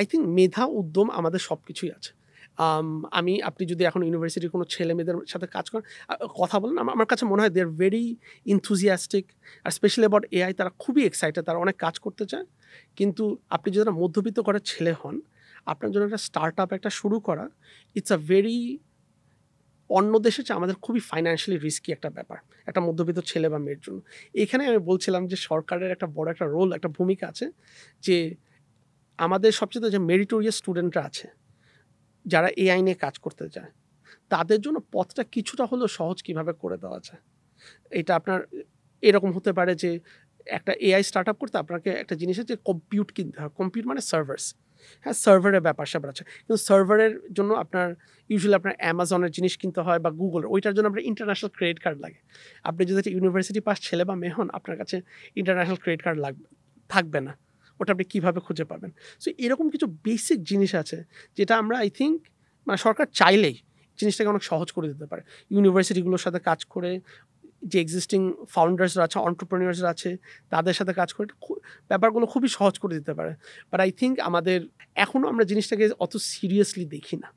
I think মেধা উদ্যম আমাদের সব কিছুই আছে। আপনি যদি এখন ইউনিভার্সিটির কোনো ছেলে মেয়েদের সাথে কাজ করেন, কথা বলেন, আমার কাছে মনে হয় দে আর ভেরি ইনথুজিয়াস্টিক, আর স্পেশালি অ্যাবাউট এআই। তারা খুবই এক্সাইটেড, তারা অনেক কাজ করতে চায়। কিন্তু আপনি যদি একটা মধ্যবিত্ত ঘরের ছেলে হন, আপনার জন্য একটা স্টার্ট আপ একটা শুরু করা, ইটস আ ভেরি, অন্য দেশে চেয়ে আমাদের খুবই ফাইন্যান্সিয়ালি রিস্কি একটা ব্যাপার, একটা মধ্যবিত্ত ছেলে বা মেয়ের জন্য। এখানে আমি বলছিলাম যে সরকারের একটা বড় একটা রোল, একটা ভূমিকা আছে, যে আমাদের সবচেয়ে যে মেরিটোরিয়াস স্টুডেন্টরা আছে, যারা এআই নিয়ে কাজ করতে চায়, তাদের জন্য পথটা কিছুটা হলেও সহজ কিভাবে করে দেওয়া যায়। এটা আপনার এরকম হতে পারে যে একটা এআই স্টার্টআপ করতে আপনাকে একটা জিনিসের যে কম্পিউট কিনতে হয়, কম্পিউট মানে সার্ভার্স, হ্যাঁ, সার্ভারের ব্যাপার স্যাপার আছে, কিন্তু সার্ভারের জন্য আপনার ইউজুয়ালি আপনার অ্যামাজনের জিনিস কিনতে হয় বা গুগল, ওইটার জন্য আপনার ইন্টারন্যাশনাল ক্রেডিট কার্ড লাগে। আপনি যদি একটা ইউনিভার্সিটি পাস ছেলে বা মেয়ে হন, আপনার কাছে ইন্টারন্যাশনাল ক্রেডিট কার্ড থাকবে না, ওটা আপনি কীভাবে খুঁজে পাবেন? সো এরকম কিছু বেসিক জিনিস আছে যেটা আমরা আই থিঙ্ক মানে সরকার চাইলেই জিনিসটাকে অনেক সহজ করে দিতে পারে। ইউনিভার্সিটিগুলোর সাথে কাজ করে, যে এক্সিস্টিং ফাউন্ডার্সরা আছে, অন্টারপ্রেনিয়ার্সরা আছে, তাদের সাথে কাজ করে ব্যাপারগুলো খুবই সহজ করে দিতে পারে। বাট আই থিঙ্ক আমাদের এখনও আমরা জিনিসটাকে অত সিরিয়াসলি দেখি না।